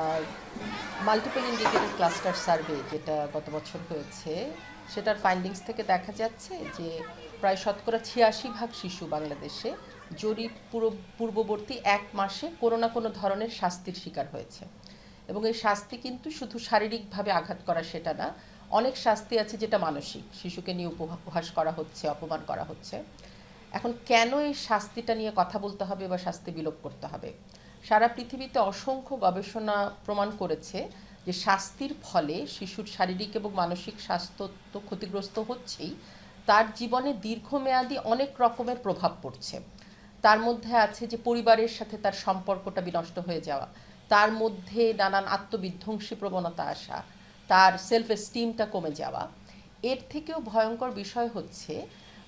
আর multiple indicator cluster survey যেটা গত বছর হয়েছে, সেটার ফাইন্ডিংস থেকে দেখা যাচ্ছে যে প্রায় শতকরা ৮৬% শিশু বাংলাদেশে জরিপ পূর্ববর্তী ১ মাসে কোনো না কোনো ধরনের শাস্তির শিকার হয়েছে। এবং এই শাস্তি কিন্তু শুধু শারীরিকভাবে আঘাত করা সেটা না, অনেক শাস্তি আছে যেটা মানসিক, শিশুকে নিয়ে উপহাস করা হচ্ছে, অপমান করা হচ্ছে। এখন কেন এই শাস্তিটা নিয়ে কথা বলতে হবে বা শাস্তি বিলোপ করতে হবে? সারা পৃথিবীতে অসংখ্য গবেষণা প্রমাণ করেছে যে শাস্তির ফলে শিশুর শারীরিক এবং মানসিক স্বাস্থ্য তো ক্ষতিগ্রস্ত হচ্ছেই, তার জীবনে দীর্ঘমেয়াদী অনেক রকমের প্রভাব পড়ছে। তার মধ্যে আছে যে পরিবারের সাথে তার সম্পর্কটা বিনষ্ট হয়ে যাওয়া, তার মধ্যে নানান আত্মবিধ্বংসী প্রবণতা আসা, তার সেলফ এস্টিমটা কমে যাওয়া। এর থেকেও ভয়ঙ্কর বিষয় হচ্ছে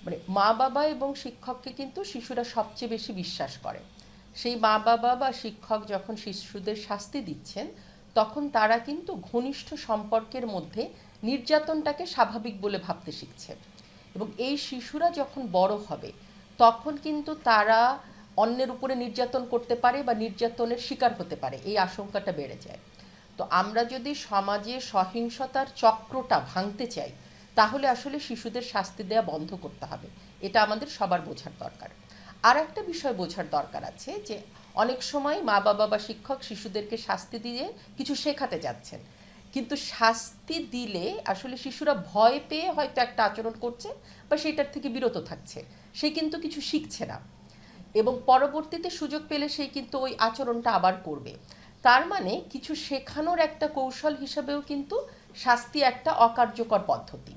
মানে মা বাবা এবং শিক্ষককে কিন্তু শিশুরা সবচেয়ে বেশি বিশ্বাস করে। সেই মা বাবা বা শিক্ষক যখন শিশুদের শাস্তি দিচ্ছেন, তখন তারা কিন্তু ঘনিষ্ঠ সম্পর্কের মধ্যে নির্যাতনটাকে স্বাভাবিক বলে ভাবতে শিখছে। এবং এই শিশুরা যখন বড় হবে, তখন কিন্তু তারা অন্যের উপরে নির্যাতন করতে পারে বা নির্যাতনের শিকার হতে পারে, এই আশঙ্কাটা বেড়ে যায়। তো আমরা যদি সমাজে সহিংসতার চক্রটা ভাঙতে চাই, তাহলে আসলে শিশুদের শাস্তি দেওয়া বন্ধ করতে হবে। এটা আমাদের সবার বোঝার দরকার। আর একটা বিষয় বোঝার দরকার আছে যে অনেক সময় মা বাবা বা শিক্ষক শিশুদেরকে শাস্তি দিয়ে কিছু শেখাতে যাচ্ছেন, কিন্তু শাস্তি দিলে আসলে শিশুরা ভয় পেয়ে হয়তো একটা আচরণ করছে বা সেটার থেকে বিরত থাকছে, সে কিন্তু কিছু শিখছে না। এবং পরবর্তীতে সুযোগ পেলে সেই কিন্তু ওই আচরণটা আবার করবে। তার মানে কিছু শেখানোর একটা কৌশল হিসাবেও কিন্তু শাস্তি একটা অকার্যকর পদ্ধতি।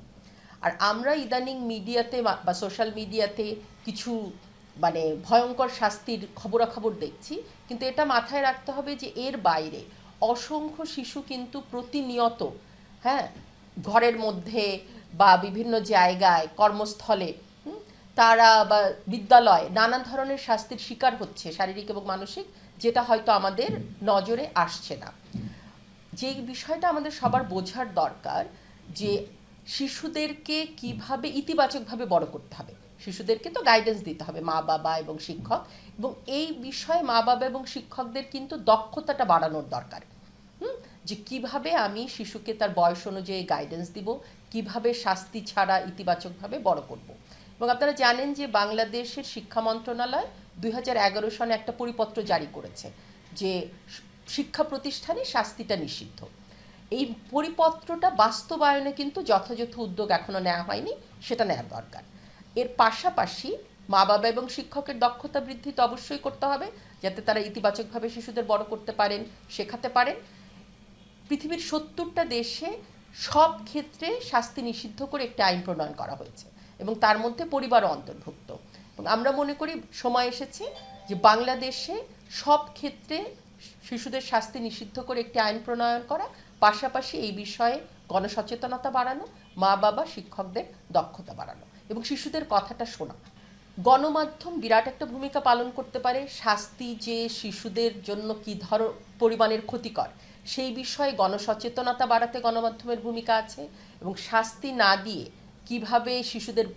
আর আমরা ইদানিং মিডিয়াতে বা সোশ্যাল মিডিয়াতে কিছু মানে ভয়ঙ্কর শাস্তির খবরাখবর দেখছি, কিন্তু এটা মাথায় রাখতে হবে যে এর বাইরে অসংখ্য শিশু কিন্তু প্রতিনিয়ত, হ্যাঁ, ঘরের মধ্যে বা বিভিন্ন জায়গায় কর্মস্থলে, তারা বা বিদ্যালয়ে নানা ধরনের শাস্তির শিকার হচ্ছে, শারীরিক এবং মানসিক, যেটা হয়তো আমাদের নজরে আসছে না। যে বিষয়টা আমাদের সবার বোঝার দরকার যে শিশুদেরকে কিভাবে ইতিবাচকভাবে বড় করতে হবে। শিশুদেরকে তো গাইডেন্স দিতে হবে মা বাবা এবং শিক্ষক, এবং এই বিষয়ে মা বাবা এবং শিক্ষকদের কিন্তু দক্ষতাটা বাড়ানোর দরকার। যে কিভাবে আমি শিশুকে তার বয়স অনুযায়ী গাইডেন্স দিব, কিভাবে শাস্তি ছাড়া ইতিবাচকভাবে বড় করব। এবং আপনারা জানেন যে বাংলাদেশের শিক্ষা মন্ত্রণালয় ২০১১ সনে একটা পরিপত্র জারি করেছে যে শিক্ষা প্রতিষ্ঠানে শাস্তিটা নিষিদ্ধ। এই পরিপত্রটা বাস্তবায়নে কিন্তু যথাযথ উদ্যোগ এখনও নেওয়া হয়নি, সেটা নেওয়ার দরকার। এর পাশাপাশি মা বাবা এবং শিক্ষকের দক্ষতা বৃদ্ধি তো অবশ্যই করতে হবে, যাতে তারা ইতিবাচকভাবে শিশুদের বড় করতে পারেন, শেখাতে পারেন। পৃথিবীর ৭০টা দেশে সব ক্ষেত্রে শাস্তি নিষিদ্ধ করে একটি আইন প্রণয়ন করা হয়েছে, এবং তার মধ্যে পরিবারও অন্তর্ভুক্ত। এবং আমরা মনে করি সময় এসেছে যে বাংলাদেশে সব ক্ষেত্রে শিশুদের শাস্তি নিষিদ্ধ করে একটি আইন প্রণয়ন করা, পাশাপাশি এই বিষয়ে গণসচেতনতা বাড়ানো, মা বাবা শিক্ষকদের দক্ষতা বাড়ানো এবং শিশুদের কথাটা শোনা। গণমাধ্যম বিরাট একটা ভূমিকা পালন করতে পারে। শাস্তি যে শিশুদের জন্য কী পরিমাণের ক্ষতিকর, সেই বিষয়ে গণসচেতনতা বাড়াতে গণমাধ্যমের ভূমিকা আছে। এবং শাস্তি না দিয়ে কিভাবে শিশুদের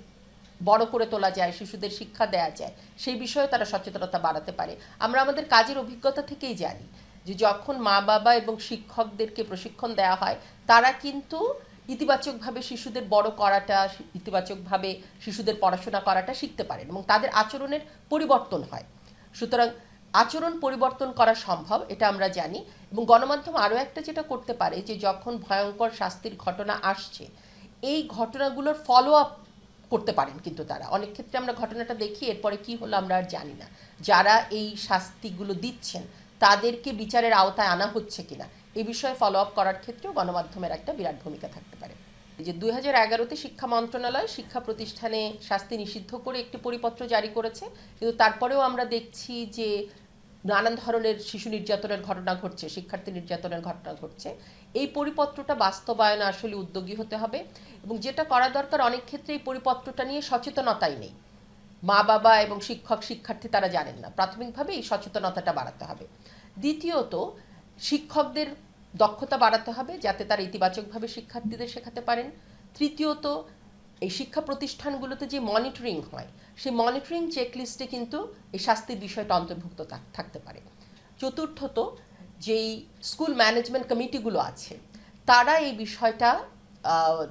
বড় করে তোলা যায়, শিশুদের শিক্ষা দেওয়া যায়, সেই বিষয়ে তারা সচেতনতা বাড়াতে পারে। আমরা আমাদের কাজের অভিজ্ঞতা থেকেই জানি যে যখন মা বাবা এবং শিক্ষকদেরকে প্রশিক্ষণ দেওয়া হয়, তারা কিন্তু ইতিবাচকভাবে শিশুদের বড় করাটা, ইতিবাচকভাবে শিশুদের পড়াশোনা করাটা শিখতে পারেন এবং তাদের আচরণের পরিবর্তন হয়। সুতরাং আচরণ পরিবর্তন করা সম্ভব, এটা আমরা জানি। এবং গণমাধ্যম আরও একটা যেটা করতে পারে যে যখন ভয়ঙ্কর শাস্তির ঘটনা আসছে, এই ঘটনাগুলোর ফলো আপ করতে পারেন। কিন্তু তারা অনেক ক্ষেত্রে আমরা ঘটনাটা দেখি, এরপরে কি হলো আমরা আর জানি না। যারা এই শাস্তিগুলো দিচ্ছেন তাদেরকে বিচারের আওতায় আনা হচ্ছে কিনা, এই বিষয়ে ফলো আপ করার ক্ষেত্রেও গণমাধ্যমের একটা বিরাট ভূমিকা থাকতে পারে। যে ২০১১তে শিক্ষা মন্ত্রণালয় শিক্ষা প্রতিষ্ঠানে শাস্তি নিষিদ্ধ করে একটি পরিপত্র জারি করেছে, কিন্তু তারপরেও আমরা দেখছি যে নানান ধরনের শিশু নির্যাতনের ঘটনা ঘটছে, শিক্ষার্থী নির্যাতনের ঘটনা ঘটছে। এই পরিপত্রটা বাস্তবায়নে আসলে উদ্যোগী হতে হবে। এবং যেটা করা দরকার, অনেক ক্ষেত্রে এই পরিপত্রটা নিয়ে সচেতনতাই নেই, মা বাবা এবং শিক্ষক শিক্ষার্থী তারা জানেন না। প্রাথমিকভাবে এই সচেতনতাটা বাড়াতে হবে। দ্বিতীয়ত, শিক্ষকদের দক্ষতা বাড়াতে হবে যাতে তারা ইতিবাচকভাবে শিক্ষার্থীদের শেখাতে পারেন। তৃতীয়ত, এই শিক্ষা প্রতিষ্ঠানগুলোতে যে মনিটরিং হয়, সেই মনিটরিং চেকলিস্টে কিন্তু এই শাস্তির বিষয়টা অন্তর্ভুক্ত থাকতে পারে। চতুর্থত, যেই স্কুল ম্যানেজমেন্ট কমিটিগুলো আছে তারা এই বিষয়টা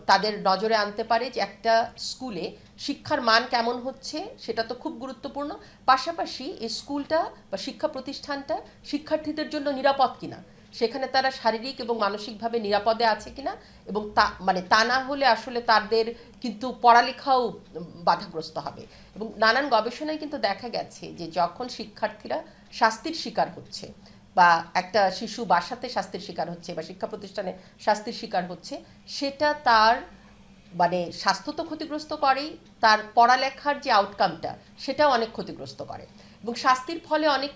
তাদের নজরে আনতে পারে যে একটা স্কুলে শিক্ষার মান কেমন হচ্ছে সেটা তো খুব গুরুত্বপূর্ণ, পাশাপাশি এই স্কুলটা বা শিক্ষা প্রতিষ্ঠানটা শিক্ষার্থীদের জন্য নিরাপদ কিনা, সেখানে তারা শারীরিক এবং মানসিকভাবে নিরাপদে আছে কিনা, এবং তা না হলে আসলে তাদের কিন্তু পড়ালেখাও বাধাগ্রস্ত হবে। এবং নানান গবেষণায় কিন্তু দেখা গেছে যে যখন শিক্ষার্থীরা শাস্তির শিকার হচ্ছে বা একটা শিশু বাসাতে শাস্তির শিকার হচ্ছে বা শিক্ষা প্রতিষ্ঠানে শাস্তির শিকার হচ্ছে, সেটা তার স্বাস্থ্য তো ক্ষতিগ্রস্ত করেই, তার পড়ালেখার যে আউটকামটা সেটাও অনেক ক্ষতিগ্রস্ত করে। এবং শাস্তির ফলে অনেক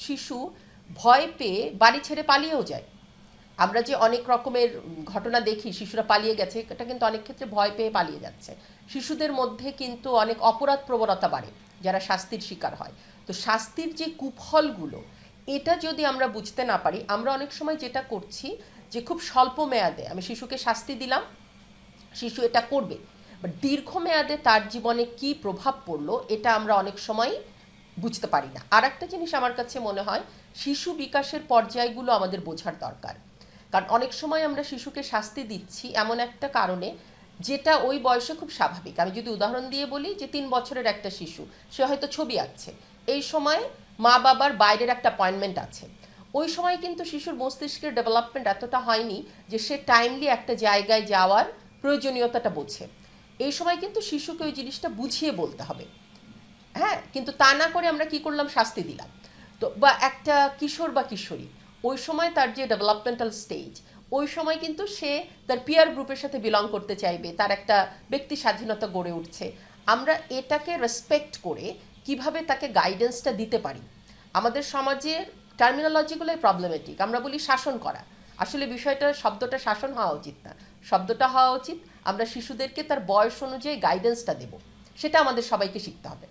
শিশু ভয় পেয়ে বাড়ি ছেড়ে পালিয়েও যায়। আমরা যে অনেক রকমের ঘটনা দেখি শিশুরা পালিয়ে গেছে, এটা কিন্তু অনেক ক্ষেত্রে ভয় পেয়ে পালিয়ে যাচ্ছে। শিশুদের মধ্যে কিন্তু অনেক অপরাধ প্রবণতা বাড়ে যারা শাস্তির শিকার হয়। তো শাস্তির যে কুফলগুলো, এটা যদি আমরা বুঝতে না পারি, আমরা অনেক সময় যেটা করছি যে খুব স্বল্প মেয়াদে আমি শিশুকে শাস্তি দিলাম, শিশু এটা করবে, বাট দীর্ঘমেয়াদে তার জীবনে কি প্রভাব পড়লো এটা আমরা অনেক সময় বুঝতে পারি না। আর একটা জিনিস আমার কাছে মনে হয়, শিশু বিকাশের পর্যায়গুলো আমাদের বোঝার দরকার। কারণ অনেক সময় আমরা শিশুকে শাস্তি দিচ্ছি এমন একটা কারণে যেটা ওই বয়সে খুব স্বাভাবিক। আমি যদি উদাহরণ দিয়ে বলি যে 3 বছরের একটা শিশু, সে হয়তো ছবি আঁকছে, এই সময় মা বাবার বাইরের একটা অ্যাপয়েন্টমেন্ট আছে, ওই সময় কিন্তু শিশুর মস্তিষ্কের ডেভেলপমেন্ট এতটা হয়নি যে সে টাইমলি একটা জায়গায় যাওয়ার প্রয়োজনীয়তাটা বোঝে। এই সময় কিন্তু শিশুকে ওই জিনিসটা বুঝিয়ে বলতে হবে। হ্যাঁ, কিন্তু তা না করে আমরা কি করলাম, শাস্তি দিলাম। তো বা একটা কিশোর বা কিশোরী, ওই সময় তার যে ডেভেলপমেন্টাল স্টেজ, ওই সময় কিন্তু সে তার পিয়ার গ্রুপের সাথে বিলং করতে চাইবে, তার একটা ব্যক্তি স্বাধীনতা গড়ে উঠছে। আমরা এটাকে রেসপেক্ট করে কিভাবে তাকে গাইডেন্সটা দিতে পারি। আমাদের সমাজের টার্মিনোলজিগুলোই প্রবলেমেটিক। আমরা বলি শাসন করা, আসলে বিষয়টা শব্দটা শাসন হওয়া উচিত না, শব্দটা হওয়া উচিত আমরা শিশুদেরকে তার বয়স অনুযায়ী গাইডেন্সটা দেব। সেটা আমাদের সবাইকে শিখতে হবে।